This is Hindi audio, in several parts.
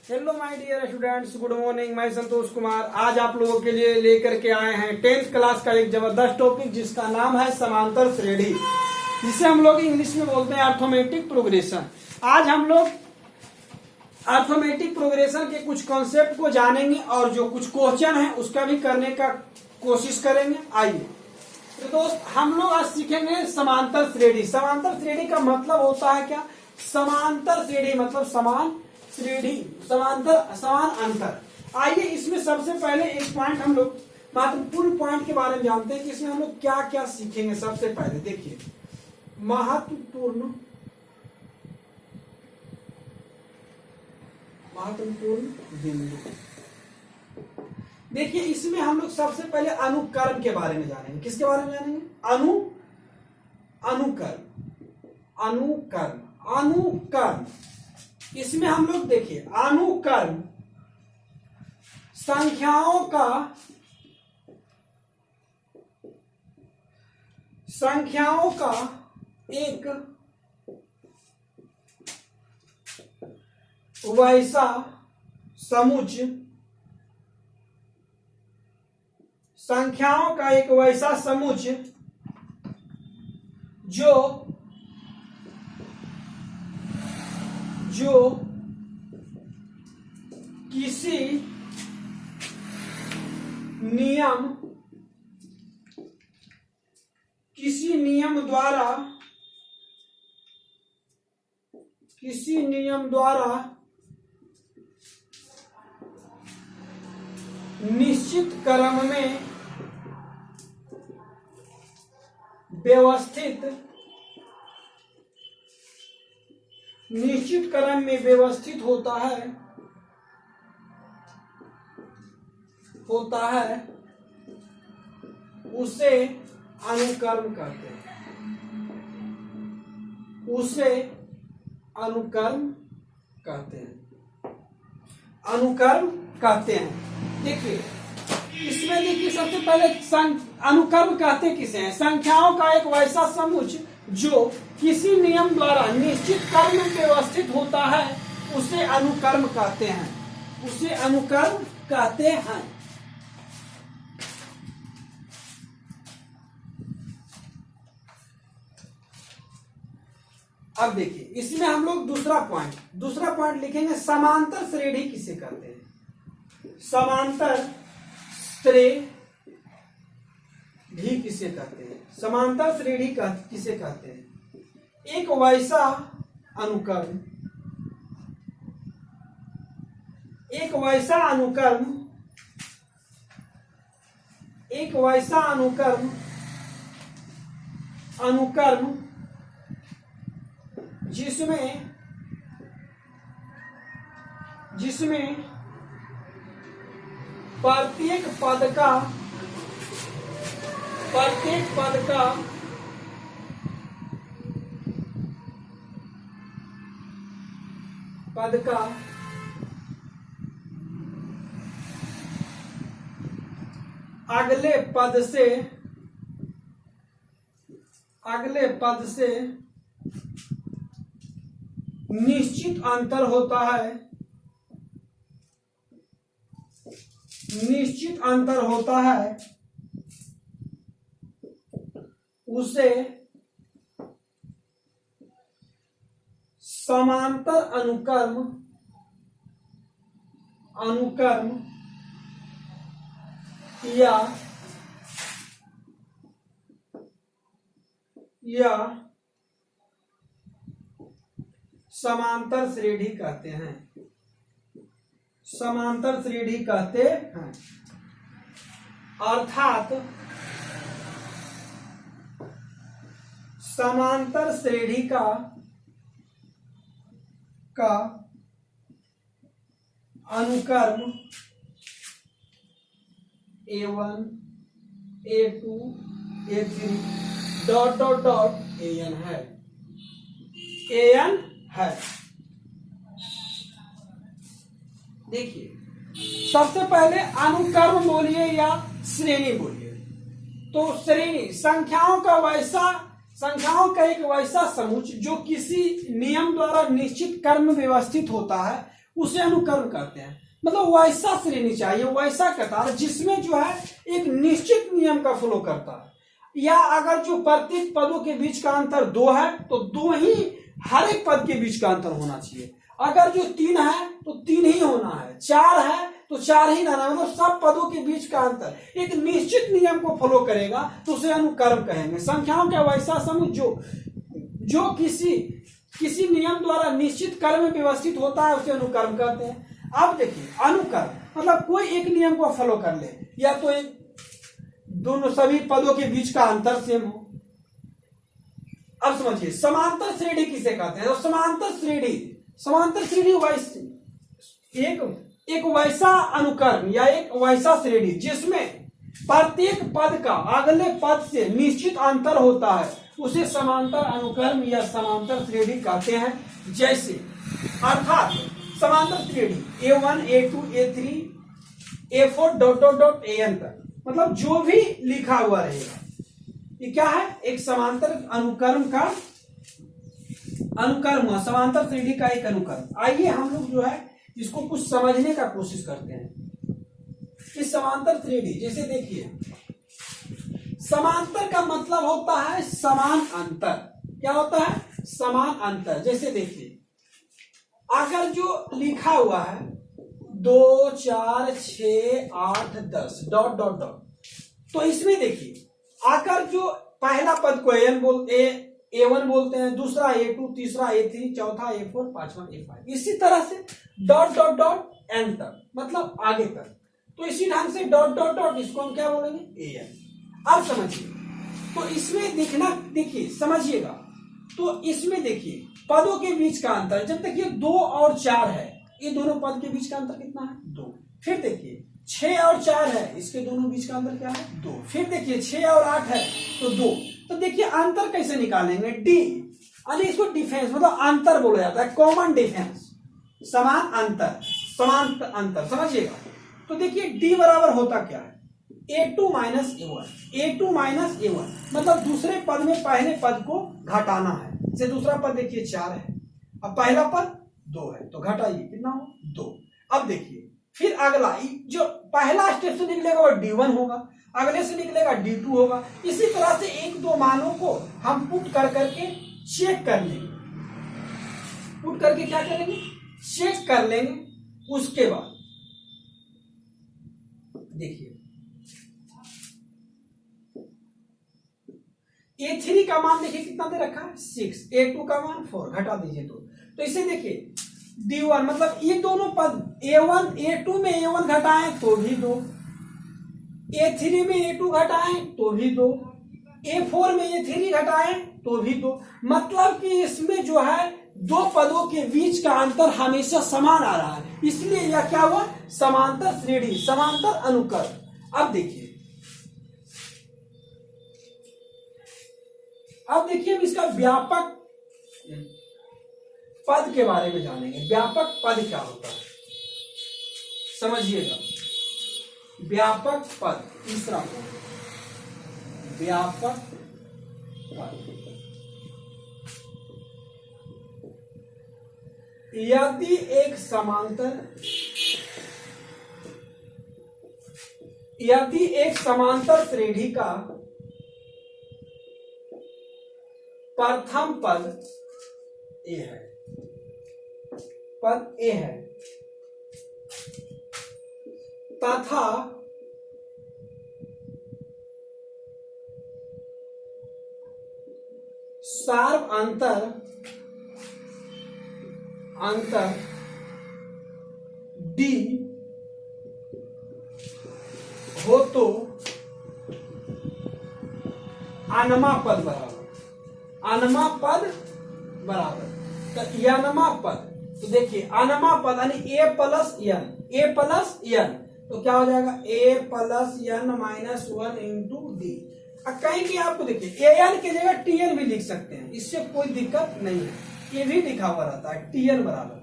Hello my dear students, good morning. मैं संतोष कुमार आज आप लोगों के लिए लेकर के आए हैं 10th क्लास का एक जबरदस्त टॉपिक जिसका नाम है समांतर श्रेणी, जिसे हम लोग इंग्लिश में बोलते हैं अर्थमेटिक प्रोग्रेशन। आज हम लोग अर्थमेटिक प्रोग्रेशन के कुछ कॉन्सेप्ट को जानेंगे और जो कुछ क्वेश्चन है उसका भी करने का कोशिश करेंगे। आइए तो दोस्त, हम लोग आज सीखेंगे समांतर श्रेणी। समांतर श्रेणी का मतलब होता है क्या? समांतर श्रेणी मतलब समान श्रेणी, समांतर समान अंतर। आइए इसमें सबसे पहले एक पॉइंट हम लोग महत्वपूर्ण पॉइंट के बारे में जानते हैं कि इसमें हम लोग क्या क्या सीखेंगे। सबसे पहले देखिए महत्वपूर्ण बिंदु। देखिए इसमें हम लोग सबसे पहले अनुक्रम के बारे में जानेंगे। किसके बारे में जानेंगे? अनुक्रम। इसमें हम लोग देखिए अनुक्रम संख्याओं का एक वैसा समुच्चय, संख्याओं का एक वैसा समुच्चय जो किसी नियम द्वारा निश्चित क्रम में व्यवस्थित होता है उसे अनुक्रम कहते हैं। देखिए इसमें देखिए सबसे पहले अनुक्रम कहते किसे हैं? संख्याओं का एक वैसा समुच्चय जो किसी नियम द्वारा निश्चित क्रम में व्यवस्थित होता है उसे अनुक्रम कहते हैं। अब देखिए इसमें हम लोग दूसरा पॉइंट लिखेंगे। समांतर श्रेणी किसे कहते हैं? समांतर श्रेणी किसे कहते हैं? समांतर श्रेणी किसे कहते हैं? एक वैसा अनुक्रम जिसमें प्रत्येक पद का अगले पद से निश्चित अंतर होता है उसे समांतर अनुक्रम या समांतर श्रेणी कहते हैं। अर्थात समांतर श्रेणी का अनुक्रम A1 A2 A3 ... an है। देखिए सबसे पहले अनुक्रम बोलिए या श्रेणी बोलिए। तो श्रेणी संख्याओं का एक वैसा समुच्चय जो किसी नियम द्वारा निश्चित क्रम में व्यवस्थित होता है उसे अनुकर्म कहते हैं। मतलब वैसा श्रेणी चाहिए, वैसा कतार जिसमें जो है एक निश्चित नियम का फॉलो करता है, या अगर जो प्रत्येक पदों के बीच का अंतर 2 है तो 2 ही हर एक पद के बीच का अंतर होना चाहिए। अगर जो 3 है तो 3 ही होना है, 4 है तो 4 ही रहना, मतलब सब पदों के बीच का अंतर एक निश्चित नियम को फॉलो करेगा तो उसे अनुकर्म कहेंगे। संख्याओं का वैसा समूह जो किसी नियम द्वारा निश्चित क्रम में व्यवस्थित होता है उसे अनुकर्म कहते हैं। अब देखिए अनुकर्म मतलब कोई एक नियम को फॉलो कर ले, या तो एक दोनों सभी पदों के बीच का अंतर सेम हो। अब समझिए समांतर श्रेणी किसे कहते हैं। तो समांतर श्रेणी एक वैसा अनुकर्म या एक वैसा श्रेणी जिसमें प्रत्येक पद का अगले पद से निश्चित अंतर होता है उसे समांतर अनुकर्म या समांतर श्रेणी कहते हैं। जैसे अर्थात समांतर श्रेणी A1 A2 A3 A4 dot dot dot AN तक, मतलब जो भी लिखा हुआ रहेगा ये क्या है, एक समांतर अनुकर्म का अनुकर्म, समांतर श्रेणी का एक अनुकर्म। आइए हम लोग जो है इसको कुछ समझने का कोशिश करते हैं। इस समांतर श्रेणी जैसे देखिए, समांतर का मतलब होता है समान अंतर। क्या होता है, समान अंतर। जैसे देखिए अगर जो लिखा हुआ है 2 4 6 8 10 डॉट डॉट डॉट, तो इसमें देखिए आकर जो पहला पद को A1 बोलते हैं, दूसरा A2, तीसरा A3, चौथा A4, पांचवा A5, इसी तरह से डॉट डॉट डॉट एन तक, मतलब आगे तक। तो इसी ढंग से डॉट डॉट डॉट इसको हम क्या बोलेंगे, AN। अब समझिए, तो इसमें देखिए समझिएगा, तो इसमें देखिए पदों के बीच का अंतर, जब तक ये 2 और 4 है, ये दोनों पद के बीच का अंतर कितना है, 2। फिर देखिए 6 और 4 है, इसके दोनों बीच का अंतर क्या है, 2। फिर देखिए 6 और 8 है तो 2। तो देखिए अंतर कैसे निकालेंगे, डी, यानी इसको डिफरेंस मतलब अंतर बोला जाता है, कॉमन डिफरेंस, समान अंतर समझिएगा। तो देखिए डी बराबर होता क्या है, A2 माइनस A1, मतलब दूसरे पद में पहले पद को घटाना है। जैसे दूसरा पद देखिए 4 है, अब पहला पद 2 है, तो घटाइए कितना हो, 2। अब देखिए फिर अगला जो पहला स्टेप से निकलेगा वो D1 होगा, अगले से निकलेगा D2 होगा। इसी तरह से 1-2 मानों को हम पुट करके चेक कर लेंगे, पुट करके क्या करेंगे, चेक कर लेंगे। उसके बाद देखिए A3 का मान देखिए कितना दे रखा है, 6, A2 का मान 4, घटा दीजिए तो इसे देखिए D1, मतलब ये दोनों पद A2 में A1 घटाएं तो भी 2, A3 में A2 घटाएं तो भी 2, A4 में A3 घटाएं तो भी 2, मतलब कि इसमें जो है 2 पदों के बीच का अंतर हमेशा समान आ रहा है, इसलिए यह क्या हुआ, समांतर श्रेणी, समांतर अनुकर्म। अब देखिए हम इसका व्यापक पद के बारे में जानेंगे। व्यापक पद क्या होता है समझिएगा, व्यापक पद, तीसरा पद, व्यापक पद। यदि एक समांतर श्रेणी का प्रथम पद A है, पद A है, तथा सार्व अंतर D हो तो अनमा पद बराबर, तो अनमा पद, तो देखिए अनमा पद यानी A प्लस एन, तो क्या हो जाएगा, A plus n minus 1 into d. कहीं भी आपको देखिए AN की जगह TN भी लिख सकते हैं, इससे कोई दिक्कत नहीं है, ये भी लिखा हुआ रहता है, TN बराबर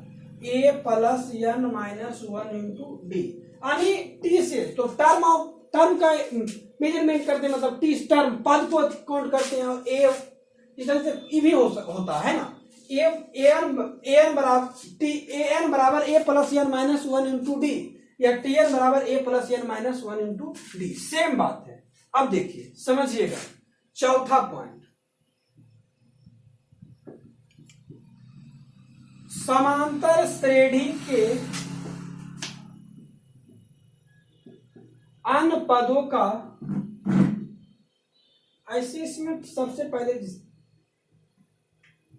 A plus n minus 1 into d, यानी टी से तो टर्म का मेजरमेंट करते हैं, मतलब टी टर्म पद को काउंट करते हैं, और ए इस तरह से ई भी होता है ना, an बराबर a plus n minus 1 into D, या tn बराबर a plus n minus 1 into D, same बात है। अब देखिए समझिएगा, चौथा पॉइंट, समांतर श्रेणी के अन्य पदों का, ऐसे इसमें सबसे पहले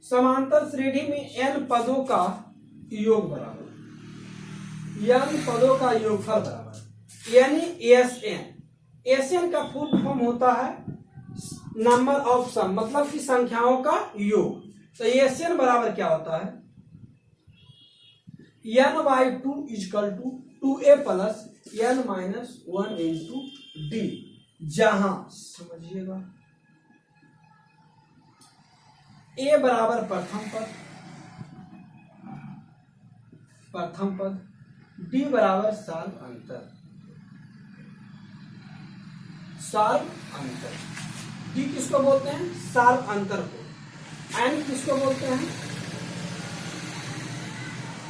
समांतर श्रेणी में n पदों का योग बराबर, n पदों का योगफल बराबर, यानी Sn का फुल फॉर्म होता है नंबर ऑफ सम, मतलब कि संख्याओं का योग। तो Sn बराबर क्या होता है, n/2 equal to 2a plus n minus 1 into d, जहां समझिएगा a बराबर प्रथम पद, d बराबर साल अंतर, d किसको बोलते हैं, साल अंतर को, n किसको बोलते हैं,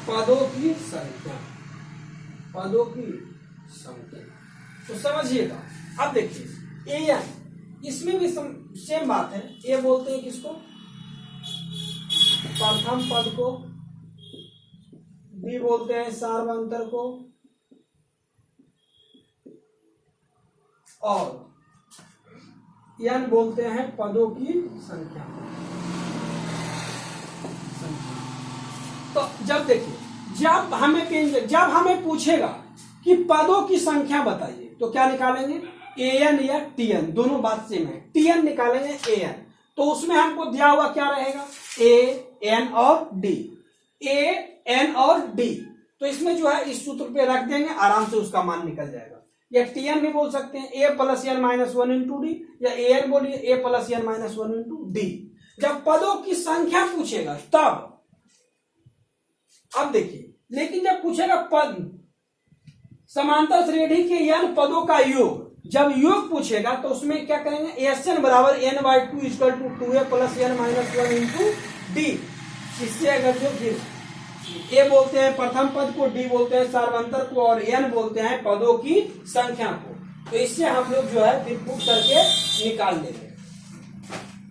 पदों की संख्या, तो समझिएगा। अब देखिए an, इसमें भी सेम बात है, a बोलते हैं किसको, प्रथम पद को, b बोलते हैं सार्वंतर को, और n बोलते हैं पदों की संख्या। तो जब देखिए, जब हमें पूछेगा कि पदों की संख्या बताइए, तो क्या निकालेंगे, an या tn, दोनों बात सेम है, tn निकालेंगे an, तो उसमें हमको दिया हुआ क्या रहेगा, a n और d, a n और d, तो इसमें जो है इस सूत्र पे रख देंगे, आराम से उसका मान निकल जाएगा। या tn भी बोल सकते हैं, a plus n minus 1 into D, या an बोलिए a plus n minus 1 into D. जब पदों की संख्या पूछेगा तब, अब देखिए, लेकिन जब पूछेगा पद, समांतर श्रेणी के n पदों का योग, जब योग पूछेगा तो उसमें क्या करेंगे, Sn बराबर n/2 equal to 2a plus n minus 1 into d. इससे अगर जो फिर a बोलते हैं प्रथम पद को, d बोलते हैं सार्वंतर को, और n बोलते हैं पदों की संख्या को, तो इससे हम लोग जो है फिर पुट करके निकाल लेंगे।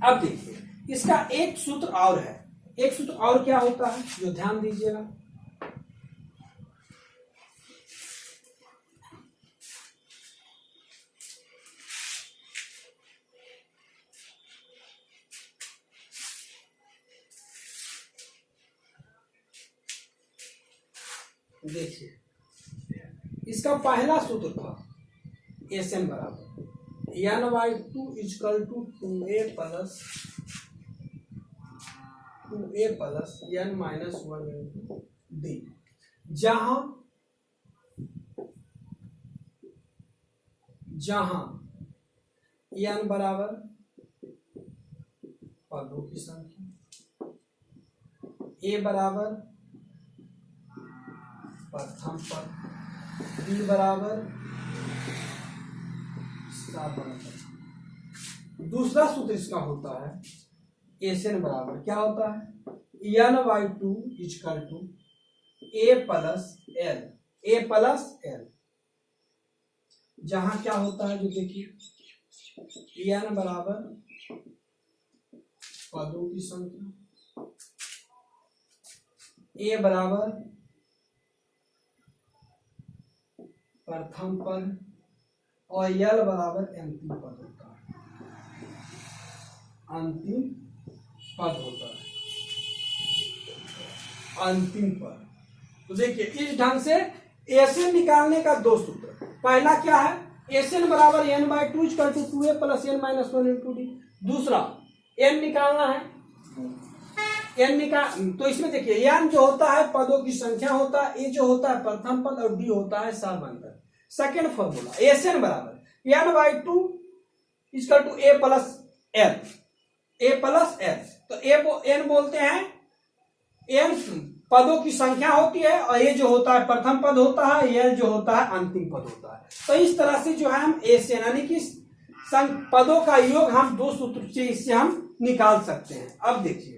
अब देखिए, इसका एक सूत्र और है, एक सूत्र और क्या होता है, जो ध्यान दीजिएगा, देखिए, इसका पहला सूत्र था Sn बराबर n/2 equal to 2a plus n minus 1 into d, जहां n बराबर पदों की संख्या, a बराबर प्रथम पद, d बराबर सार्वंतर। दूसरा सूत्र इसका होता है Sn बराबर क्या होता है, n/2 equal to a plus l, जहां क्या होता है, जो देखिए n बराबर पदों की संख्या, a बराबर प्रथम पद, और यल बराबर अंतिम पद होता है, अंतिम पद। तो देखिए, इस ढंग से Sn निकालने का दो सूत्र, पहला क्या है, Sn बराबर n/2 equal to 2a plus n minus 1 into d, दूसरा n निकालना है, तो इसमें देखिए n जो होता है पदों की संख्या होता है, a जो होता है प्रथम पद, और d होता है सार्वंतर। सेकेंड फॉर्मूला, Sn बराबर n/2 equal to a plus l, तो n बोलते हैं, n पदों की संख्या होती है, और a जो होता है प्रथम पद होता है, l जो होता है अंतिम पद होता है। तो इस तरह से जो है हम Sn यानी कि पदों का योग हम दो सूत्र से इससे हम निकाल सकते हैं। अब देखिए,